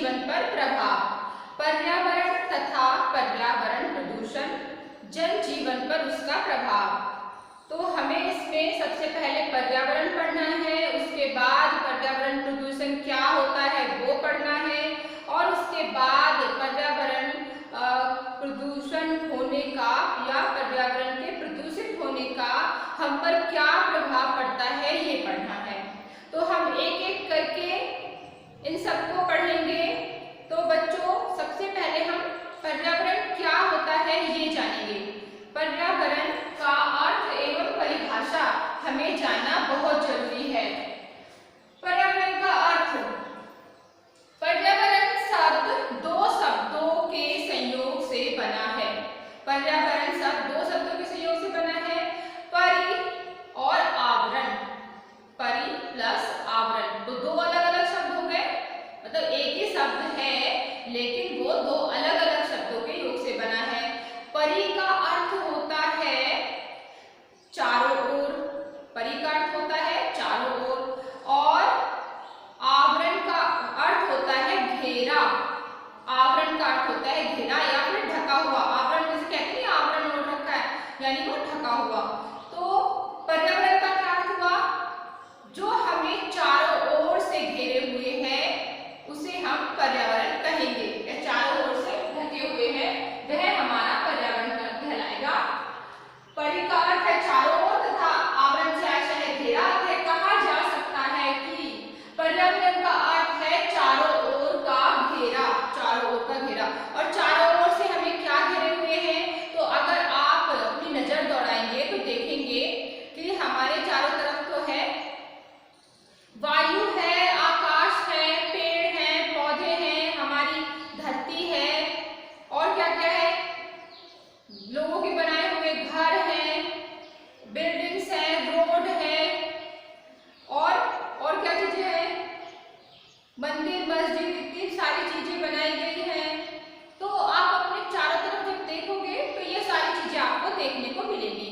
जीवन पर प्रभाव। पर्यावरण तथा पर्यावरण प्रदूषण, जन जीवन पर उसका प्रभाव। तो हमें इसमें सबसे पहले पर्यावरण पढ़ना है, उसके बाद पर्यावरण प्रदूषण क्या होता है वो पढ़ना है, और उसके बाद पर्यावरण प्रदूषण होने का या पर्यावरण के प्रदूषित होने का हम पर क्या प्रभाव पड़ता है ये पढ़ना है। तो हम एक एक करके इन सबको पढ़ेंगे। तो बच्चों सबसे पहले हम पर्यावरण क्या होता है ये जानेंगे। पर्यावरण का अर्थ एवं परिभाषा हमें जानना बहुत जरूरी है। पर्यावरण का अर्थ, पर्यावरण शब्द दो शब्दों के संयोग से बना है। पर्यावरण शब्द दो शब्दों के संयोग से बना है, परि और आवरण। परि प्लस आवरण, तो दो अलग अलग शब्द हो गए, मतलब एक ही शब्द है लेकिन वो दो अलग अलग शब्दों के योग से बना है। परि का अर्थ होता है चारों ओर, परि का अर्थ होता है चारों ओर, और आवरण का अर्थ होता है घेरा। आवरण का अर्थ होता है घेरा या फिर ढका हुआ। आवरण जैसे कहते हैं आवरण ओढ़ रखा है, यानी वो ढका हुआ। तो पर्यावरण का क्या अर्थ हुआ, जो हमें चारों ओर से घेरे हुए है उसे हम पर्यावरण कहेंगे, या चारों ओर से ढके हुए हैं वह हमारा पर्यावरण कहलाएगा। परि का अर्थ है चारों ओर तथा आवरण से आशा है घेरा। कहा जा सकता है कि पर्यावरण का अर्थ है चारों ओर का घेरा, चारों ओर का घेरा। और चारों ओर से हमें क्या घेरे हुए हैं, तो अगर आप अपनी नजर दौड़ाएंगे तो देखेंगे कि हमारे चारों तरफ तो है वायु है, आकाश है, पेड़ है, पौधे हैं, हमारी धरती है, और क्या क्या है, लोगों के बनाए हुए घर हैं, बिल्डिंग्स है, रोड है, और क्या चीजें हैं, मंदिर मस्जिद, इतनी सारी चीजें बनाई गई हैं। तो आप अपने चारों तरफ जब देखोगे तो ये सारी चीजें आपको देखने को मिलेंगी।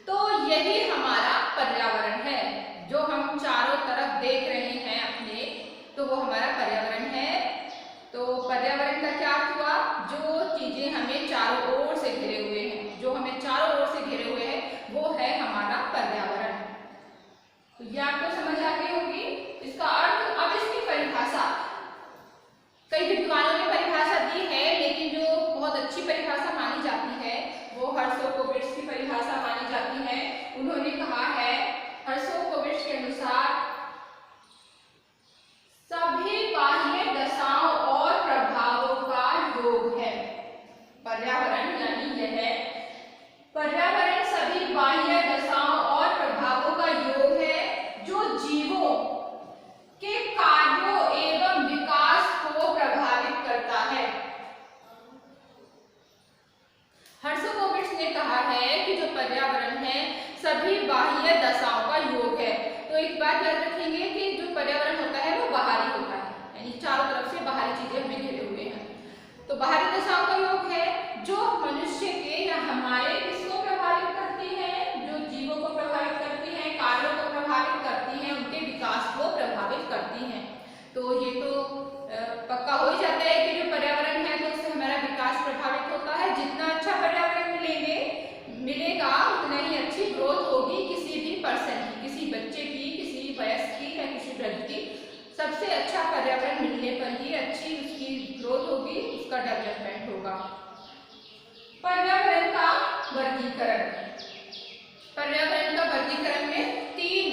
तो यही हमारा पर्यावरण है, जो हम चारों तरफ देख रहे हैं अपने, तो वो हमारा पर्यावरण है। तो पर्यावरण का क्या अर्थ हुआ, जो चीजें हमें चारों ओर से घिरे हुए हैं, जो हमें चारों ओर से घिरे हुए हैं वो है हमारा पर्यावरण। तो ये आपको समझ आ गई होगी इसका अर्थ। अब इसकी परिभाषा, कई विद्वानों ने परिभाषा दी है, लेकिन जो बहुत अच्छी परिभाषा मानी जाती है वो हर्शोकोविट्ज की परिभाषा मानी जाती है। उन्होंने कहा है हर्शोकोविट्ज के अनुसार सभी बाह्य दशाओं और प्रभावों का योग है पर्यावरण, यानी यह पर्यावरण सभी बाह्य दशाओं और प्रभावों का योग है जो जीवों के कार्यों एवं विकास को प्रभावित करता है। हर्शोकोविट्ज ने कहा है कि जो पर्यावरण है सभी बाह्य दशाओं का योग है। तो एक बात याद रखेंगे कि जो पर्यावरण होता है वो बाहरी होता है, यानी चारों तरफ से बाहरी चीजें हमें घेरे हुए हैं। तो बाहरी दशाओं का योग है जो मनुष्य के या हमारे किसको प्रभावित करती है, जो जीवों को प्रभावित करती है, कार्यों को प्रभावित करती है, उनके विकास को प्रभावित करती हैं। तो ये तो पक्का हो ही जाता है कि जो पर्यावरण है तो उससे हमारा विकास प्रभावित होता है। जितना अच्छा पर्यावरण मिलेगा उतना ही अच्छी ग्रोथ होगी किसी भी पर्सन की, किसी बच्चे की, किसी वयस्क की या किसी वृद्ध की। सबसे अच्छा पर्यावरण मिलने पर ही अच्छी उसकी ग्रोथ होगी, उसका डेवलपमेंट होगा। पर्यावरण का वर्गीकरण, पर्यावरण का वर्गीकरण में 3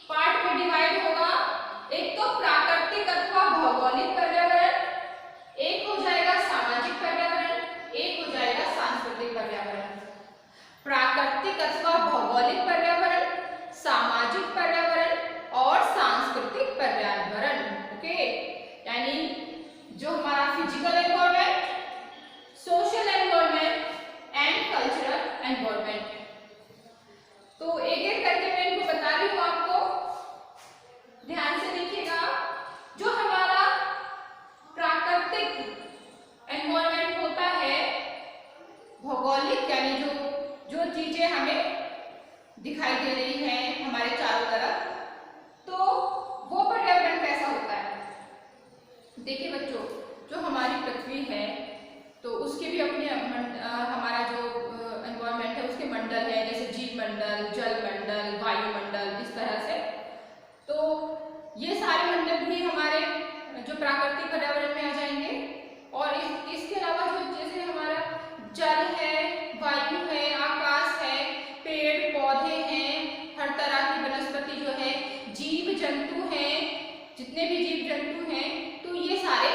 पार्ट में डिवाइड होगा। एक तो प्राकृतिक अथवा भौगोलिक पर्यावरण, एक हो जाएगा सामाजिक पर्यावरण, एक हो जाएगा सांस्कृतिक पर्यावरण। प्राकृतिक अथवा भौगोलिक पर्यावरण, सामाजिक पर्यावरण और सांस्कृतिक पर्यावरण। ओके, यानी जो हमारा physical environment, social environment and cultural environment. तो एक एक करके मैं इनको बता रही हूँ आपको, ध्यान से देखिएगा। जो हमारा प्राकृतिक एनवायरनमेंट होता है, भौगोलिक यानी जो चीजें हमें दिखाई भी अपने हमारा जो एनवायरनमेंट है उसके मंडल है, जैसे जीव मंडल, जल मंडल, वायुमंडल, इस तरह से। तो ये सारे मंडल भी हमारे जो प्राकृतिक पर्यावरण में आ जाएंगे। और इसके अलावा जो जैसे हमारा जल है, वायु है, आकाश है, पेड़ पौधे हैं, हर तरह की वनस्पति जो है, जीव जंतु हैं, जितने भी जीव जंतु हैं, तो ये सारे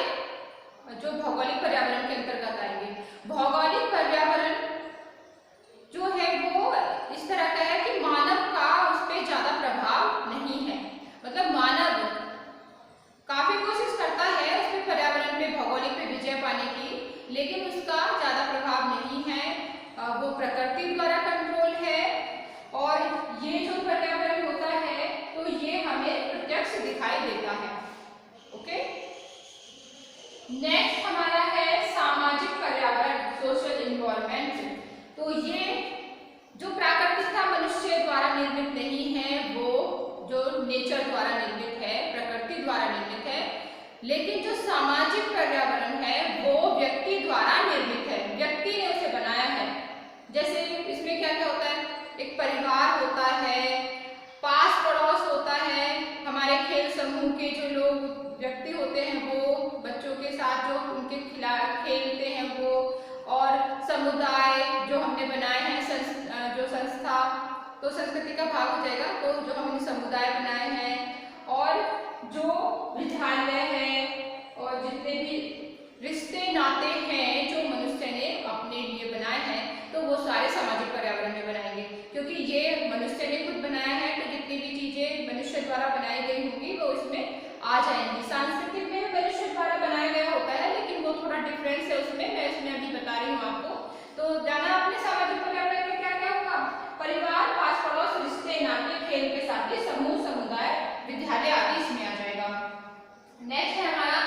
जो भौगोलिक पर्यावरण के अंतर्गत आएंगे। भौगोलिक पर्यावरण जो है वो इस तरह का है कि मानव का उस पर ज्यादा प्रभाव नहीं है। मतलब मानव काफी कोशिश करता है उस पे पर्यावरण पे, भौगोलिक पे विजय पाने की, लेकिन उसका ज्यादा प्रभाव नहीं है। वो प्रकृति द्वारा कंट्रोल है। और ये जो पर्यावरण होता है तो ये हमें प्रत्यक्ष दिखाई देता है। ओके, नेक्स्ट हमारा है सामाजिक पर्यावरण, सोशल इन्वायरमेंट। तो ये जो प्राकृतिकता मनुष्य द्वारा निर्मित नहीं है, वो जो नेचर द्वारा निर्मित है, प्रकृति द्वारा निर्मित है। लेकिन जो सामाजिक पर्यावरण है वो व्यक्ति द्वारा निर्मित है, व्यक्ति ने उसे बनाया है। जैसे इसमें क्या क्या होता है, एक परिवार होता है, पास पड़ोस होता है, हमारे खेल समूह के जो लोग व्यक्ति होते हैं वो बच्चों के साथ जो उनके खिलाफ खेलते हैं वो, और समुदाय जो हमने बनाए हैं, जो संस्था, तो संस्कृति का भाग हो जाएगा। तो जो हमने समुदाय बनाए हैं, और जो विद्यालय है, और जितने भी रिश्ते नाते हैं जो मनुष्य ने अपने लिए बनाए हैं, तो वो सारे सामाजिक पर्यावरण में बनाएंगे। क्योंकि ये मनुष्य ने खुद बनाया है, तो जितनी भी चीजें मनुष्य द्वारा बनाई गई होंगी वो इसमें आ जाएंगी। सांस्कृतिक में मनुष्य द्वारा बनाया गया होता है, लेकिन वो थोड़ा डिफरेंस है उसमें, मैं इसमें अभी बता रही हूँ आपको। तो जाना अपने सामाजिक पर्यावरण में क्या क्या होगा, परिवार, पास पड़ोस, रिश्ते नाते, खेल के साथ समूह, समुदाय, विद्यालय आदि इसमें आ जाएगा। नेक्स्ट है हमारा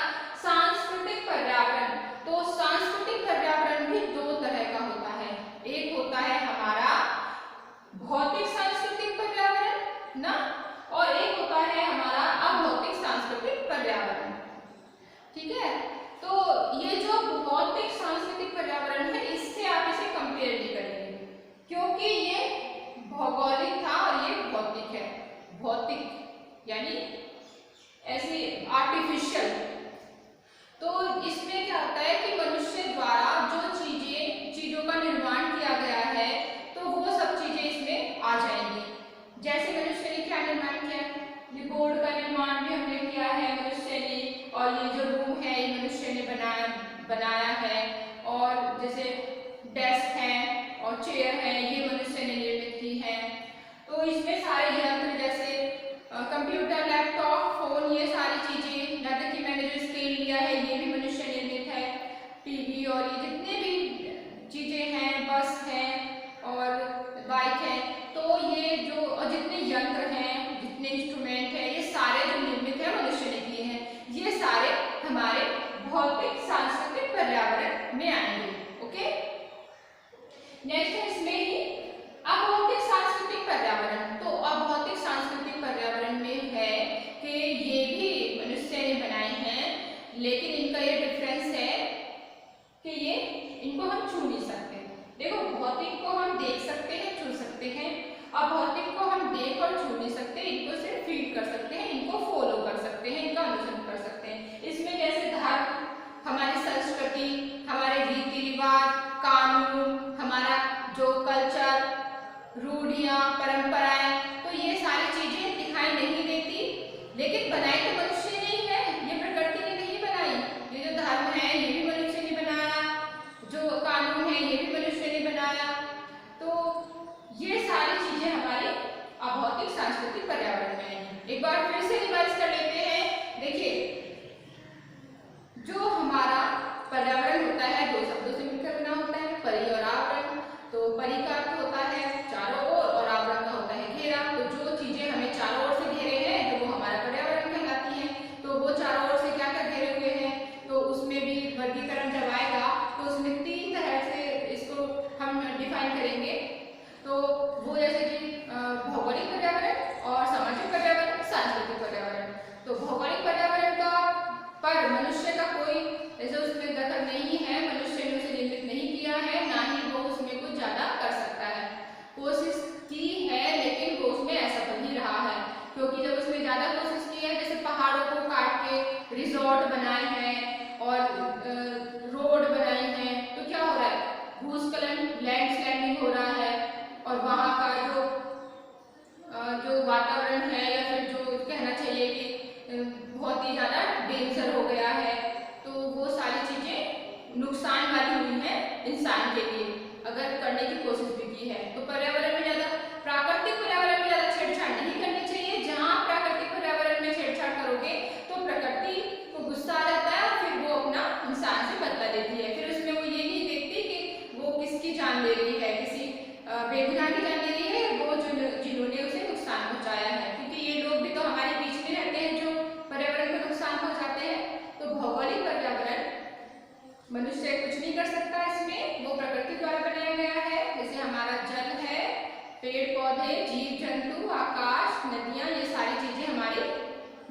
सांस्कृतिक पर्यावरण। तो सांस्कृतिक पर्यावरण भी दो तरह का होता है। एक होता है हमारा भौतिक सांस्कृतिक पर्यावरण ना, और एक होता है हमारा अभौतिक सांस्कृतिक पर्यावरण। ठीक है, तो ये जो भौतिक सांस्कृतिक पर्यावरण है, इससे आप इसे कंपेयर नहीं करेंगे, क्योंकि ये भौगोलिक था और ये भौतिक है। भौतिक यानी ऐसे आर्टिफिशियल। तो इसमें क्या होता है कि मनुष्य द्वारा जो चीजों का निर्माण किया गया है, तो वो सब चीजें इसमें आ जाएंगी। जैसे मनुष्य ने क्या निर्माण किया है, ये बोर्ड का निर्माण भी हमने किया है मनुष्य ने, और ये जो रूम है ये मनुष्य ने बनाया है, और जैसे डेस्क है और चेयर है ये मनुष्य ने निर्मित की है। तो इसमें सारे यंत्र जैसे कंप्यूटर, लैपटॉप, फोन, ये सारी चीजें, यहाँ तक कि मैंने जो स्क्रीन लिया है ये भी मनुष्य निर्मित है, टीवी, और ये जितने भी चीजें हैं, बस है और बाइक है, तो ये जो और जितने यंत्र हैं, जितने इंस्ट्रूमेंट हैं, ये सारे जो निर्मित है मनुष्य ने किए हैं। ये सारे हमारे भौतिक सांस्कृतिक पर्यावरण में आएंगे। ओके, नेक्स्ट है इसमें ही अभौतिक सांस्कृतिक पर्यावरण। तो अभौतिक सांस्कृतिक पर्यावरण में है कि ये भी मनुष्य ने बनाए हैं, लेकिन इनका ये डिफरेंस है कि ये इनको हम छू नहीं सकते। देखो, भौतिक को हम देख सकते हैं, छू सकते हैं, अभौतिक को हम देख और छू नहीं सकते, इनको सिर्फ फील कर सकते हैं, इनको फॉलो कर सकते हैं, इनका अनुसरण कर सकते हैं। इसमें जैसे धर्म, हमारी संस्कृति, हमारे रीति रिवाज, कानून, हमारा जो कल्चर, रूढ़ियां, परंपराएं, तो ये सारी चीजें दिखाई नहीं देती, लेकिन बनाई तो मनुष्य ने ही है, ये प्रकृति ने नहीं बनाई। ये जो धर्म है ये भी मनुष्य ने बनाया, जो कानून है ये भी मनुष्य ने बनाया। तो ये सारी चीजें हमारे अभौतिक सांस्कृतिक पर्यावरण में हैं। एक बार फिर से रिवाइज कर लेते हैं। देखिए, रोड बनाए हैं और रोड बनाई हैं, तो क्या हो रहा है, भूस्खलन, लैंडस्लाइडिंग हो रहा है और वहाँ का जो वातावरण है या फिर जो कहना चाहिए कि बहुत ही ज़्यादा डेंजर हो गया है, तो वो सारी चीज़ें नुकसान वाली हुई हैं इंसान के लिए अगर करने की कोशिश भी की है। तो पर्यावरण में ज़्यादा, प्राकृतिक पर्यावरण में ज़्यादा छेड़छाड़ नहीं करनी चाहिए। जहाँ प्राकृतिक पर्यावरण में छेड़छाड़ करोगे तो प्रकृति को गुस्सा आ जाता है और फिर वो अपना इंसान से बदला लेती है। फिर उसमें वो ये नहीं देखती कि वो किसकी जान ले रही है, किसी बेगुनाह की जान ले रही है, वो जिन्होंने उसे नुकसान पहुंचाया है, क्योंकि ये लोग भी तो हमारे बीच में रहते हैं जो पर्यावरण को नुकसान पहुंचाते हैं। तो भौगोलिक पर्यावरण मनुष्य कुछ नहीं कर सकता, इसमें वो प्रकृति द्वारा बनाया गया है। जैसे हमारा जल है, पेड़ पौधे, जीव जंतु, आकाश, नदियां, ये सारी चीजें हमारी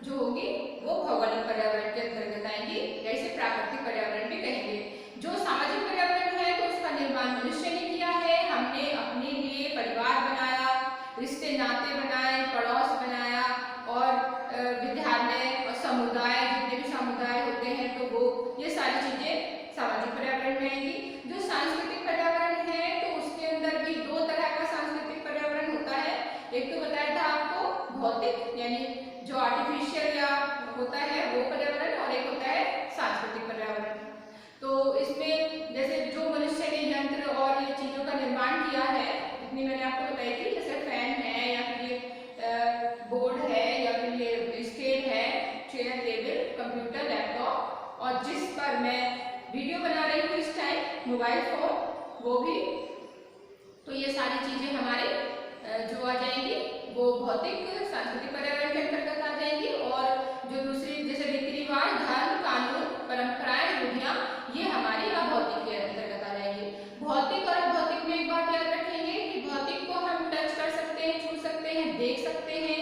जो होगी वो भौगोलिक पर्यावरण के अंतर्गत आएंगी, या इसे प्राकृतिक पर्यावरण भी कहेंगे। जो सामाजिक पर्यावरण है तो उसका निर्माण मनुष्य ने किया है। हमने अपने लिए परिवार बनाया, रिश्ते नाते बनाए, पड़ोस बनाया और विद्यालय और समुदाय, जितने भी समुदाय होते हैं तो वो, ये सारी चीजें सामाजिक पर्यावरण में आएंगी। जो सांस्कृतिक पर्यावरण है तो उसके अंदर भी दो तरह का सांस्कृतिक पर्यावरण होता है। एक तो बताया था आपको भौतिक, यानी जो आर्टिफिशियल या होता है वो पर्यावरण, और एक होता है सांस्कृतिक पर्यावरण। तो इसमें जैसे जो मनुष्य ने यंत्र और ये चीजों का निर्माण किया है, इतनी मैंने आपको बताई थी, जैसे फैन है या फिर ये बोर्ड है या फिर ये स्केल है, चेयर, टेबल, कंप्यूटर, लैपटॉप, और जिस पर मैं वीडियो बना रही हूँ इस टाइम, मोबाइल फोन, वो भी। तो ये सारी चीजें हमारे जो आ जाएंगी वो भौतिक सांस्कृतिक पर्यावरण के अंतर्गत आ जाएंगी। और जो दूसरी जैसे रीति रिवाज, धर्म, कानून, परंपराएं, रूढ़ियां, ये हमारी अभौतिक के अंतर्गत आ जाएंगी। भौतिक और अभौतिक में एक बात याद रखेंगे कि भौतिक को हम टच कर सकते हैं, छू सकते हैं, देख सकते हैं,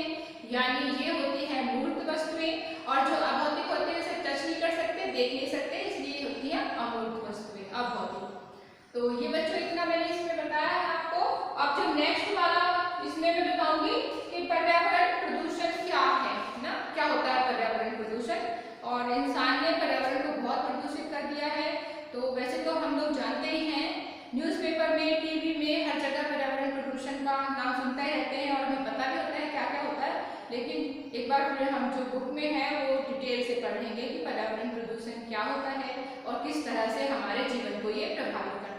यानी ये होती है मूर्त वस्तुएं, और जो अभौतिक होते हैं उसे टच नहीं कर सकते, देख नहीं सकते, इसलिए होती है अमूर्त वस्तुएं, अभौतिक। तो ये बच्चों इतना मैंने इसमें बताया है आपको। अब जो नेक्स्ट वाला इसमें मैं बताऊंगी कि पर्यावरण प्रदूषण क्या है ना, क्या होता है पर्यावरण प्रदूषण, और इंसान ने पर्यावरण को बहुत प्रदूषित कर दिया है। तो वैसे तो हम लोग जानते ही हैं, न्यूज़पेपर में, टीवी में, हर जगह पर्यावरण प्रदूषण का नाम सुनते रहते हैं और हमें पता भी होता है क्या क्या होता है। लेकिन एक बार फिर हम जो बुक में है वो डिटेल से पढ़ेंगे कि पर्यावरण प्रदूषण क्या होता है और किस तरह से हमारे जीवन को ये प्रभावित करता है।